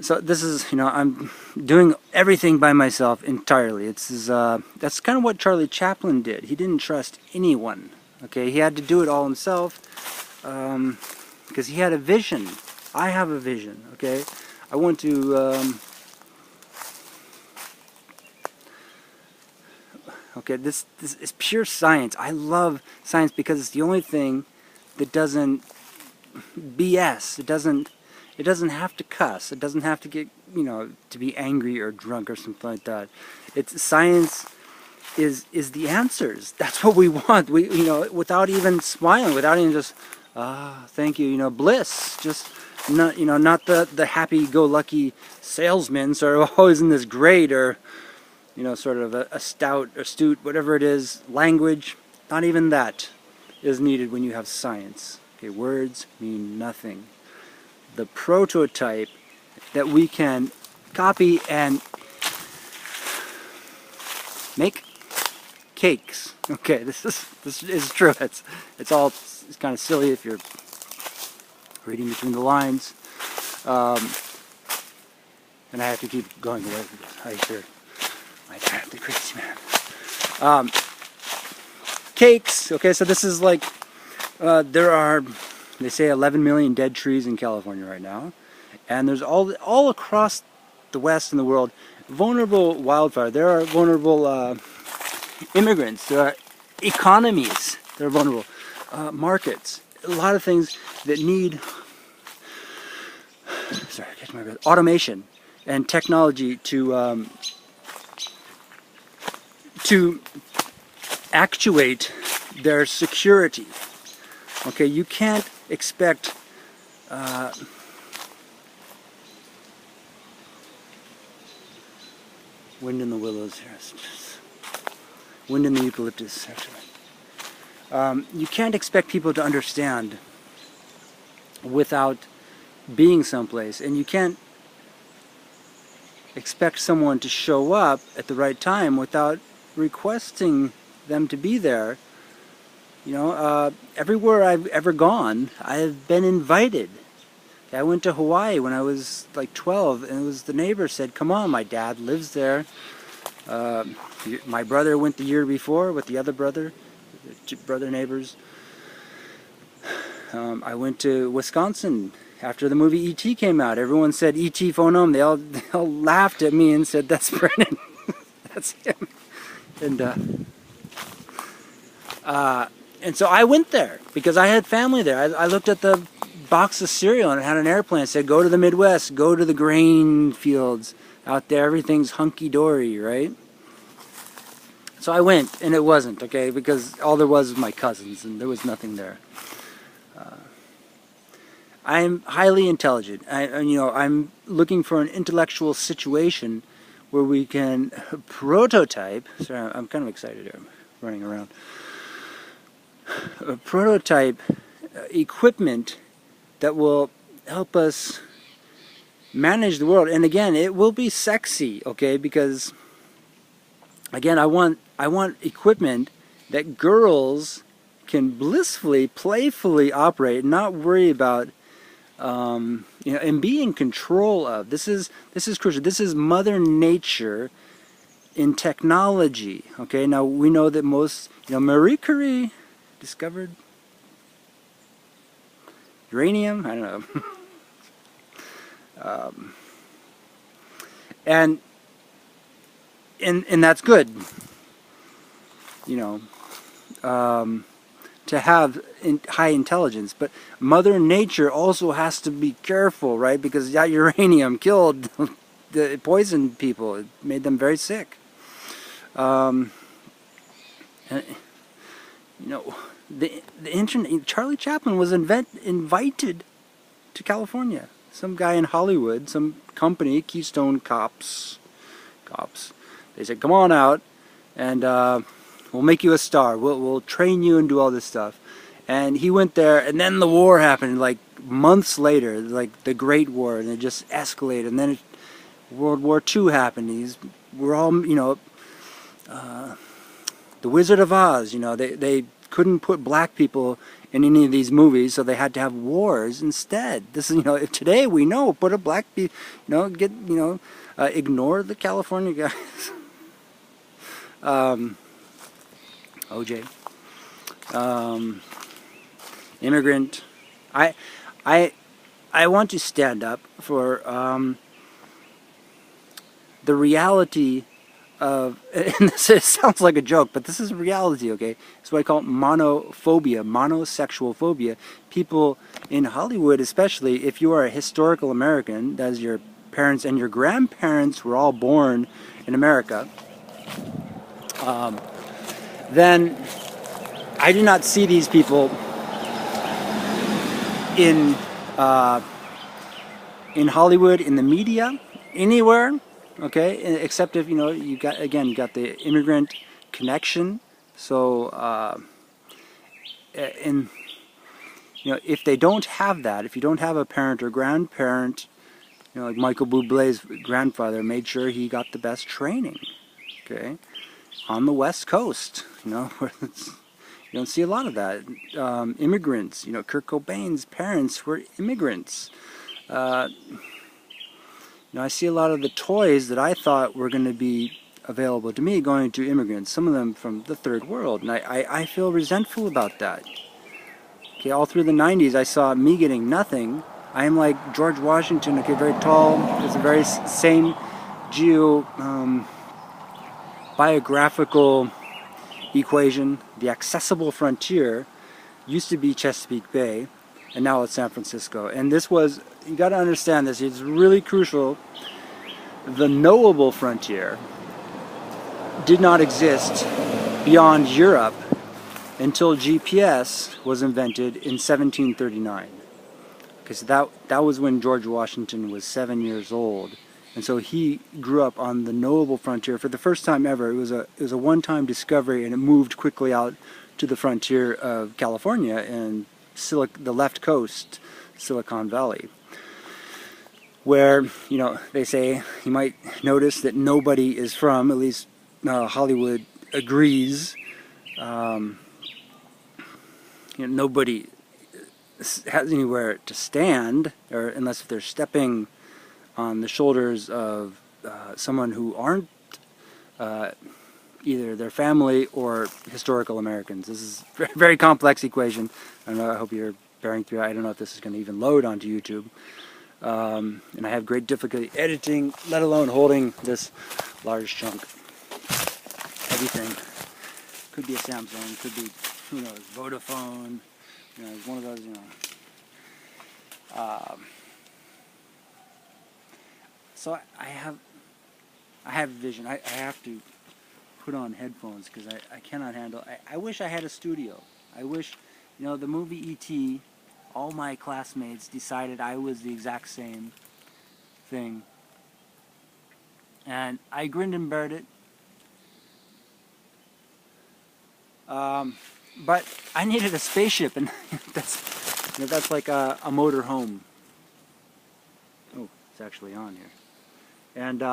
So this is, I'm doing everything by myself entirely. That's kind of what Charlie Chaplin did. He didn't trust anyone. Okay, he had to do it all himself because he had a vision. I have a vision. Okay, I want to. Okay, this is pure science. I love science because it's the only thing that doesn't BS. It doesn't have to cuss. It doesn't have to get, to be angry or drunk or something like that. It's science is the answers. That's what we want. We, without even smiling, without even just thank you, bliss. Just not, not the happy-go-lucky salesmen sort of always in this grade or sort of a stout, astute, whatever it is, language. Not even that is needed when you have science. Okay, words mean nothing. The prototype that we can copy and make cakes. Okay, this is true. It's kind of silly if you're reading between the lines, and I have to keep going away because I hear my dad, the crazy man. Cakes. Okay, so this is like there are, they say, 11 million dead trees in California right now, and there's all across the West and the world vulnerable wildfire. There are vulnerable immigrants. There are economies that are vulnerable. Markets. A lot of things that need catch my breath. Automation and technology to actuate their security. Okay, you can't expect wind in the willows here. Wind in the eucalyptus, actually. You can't expect people to understand without being someplace, and you can't expect someone to show up at the right time without requesting them to be there. Everywhere I've ever gone, I've been invited. I went to Hawaii when I was like 12, and it was the neighbor said, "Come on, my dad lives there." My brother went the year before with the other brother, brother neighbors. I went to Wisconsin after the movie E.T. came out. Everyone said, "E.T. phone home." They all laughed at me and said, "That's Brennan." That's him. And so I went there because I had family there. I looked at the box of cereal and it had an airplane. It said, "Go to the Midwest, go to the grain fields. Out there, everything's hunky-dory," right? So I went, and it wasn't, okay, because all there was my cousins, and there was nothing there. I'm highly intelligent. I'm looking for an intellectual situation where we can prototype. Sorry, I'm kind of excited here. I'm running around. Prototype equipment that will help us manage the world. And again, it will be sexy, okay? Because again, I want equipment that girls can blissfully, playfully operate and not worry about, and be in control of. This is crucial. This is Mother Nature in technology. Okay, now we know that most, Marie Curie discovered uranium. I don't know. And that's good, to have high intelligence. But Mother Nature also has to be careful, right? Because that uranium killed, poisoned people. It made them very sick. And, the internet. Charlie Chaplin was invited to California. Some guy in Hollywood, some company, Keystone Cops. They said, "Come on out, and we'll make you a star. We'll train you and do all this stuff." And he went there, and then the war happened, like months later, like the Great War, and it just escalated. And then World War II happened. We're all, the Wizard of Oz. They couldn't put black people in any of these movies, so they had to have wars instead. This is, if today we know, put a black people, ignore the California guys. OJ, immigrant. I want to stand up for the reality of, and this sounds like a joke, but this is reality, okay? It's what I call monophobia, monosexual phobia. People in Hollywood, especially, if you are a historical American, that is your parents and your grandparents were all born in America, then I do not see these people in Hollywood, in the media, anywhere. Okay, except if you got the immigrant connection. So, if they don't have that, if you don't have a parent or grandparent, like Michael Bublé's grandfather made sure he got the best training. Okay, on the West Coast, where you don't see a lot of that. Immigrants, Kurt Cobain's parents were immigrants. I see a lot of the toys that I thought were going to be available to me going to immigrants, some of them from the third world, and I feel resentful about that. Okay, all through the 90s I saw me getting nothing. I am like George Washington, okay, very tall, there's a very same biographical equation. The accessible frontier used to be Chesapeake Bay, and now it's San Francisco. And this was, you got to understand this, it's really crucial. The knowable frontier did not exist beyond Europe until GPS was invented in 1739. Because that was when George Washington was 7 years old. And so he grew up on the knowable frontier for the first time ever. It was a one-time discovery, and it moved quickly out to the frontier of California and the left coast, Silicon Valley, where, they say, you might notice that nobody is from, at least Hollywood agrees, nobody has anywhere to stand, or unless they're stepping on the shoulders of someone who aren't either their family or historical Americans. This is a very complex equation. I don't know, I hope you're bearing through. I don't know if this is going to even load onto YouTube. And I have great difficulty editing, let alone holding this large chunk. Heavy thing. Could be a Samsung, could be, who knows, Vodafone, one of those, So I have vision. I have to put on headphones because I cannot handle. I wish I had a studio. I wish, the movie E.T., all my classmates decided I was the exact same thing. And I grinned and bared it. But I needed a spaceship, and that's like a motor home. Oh, it's actually on here. And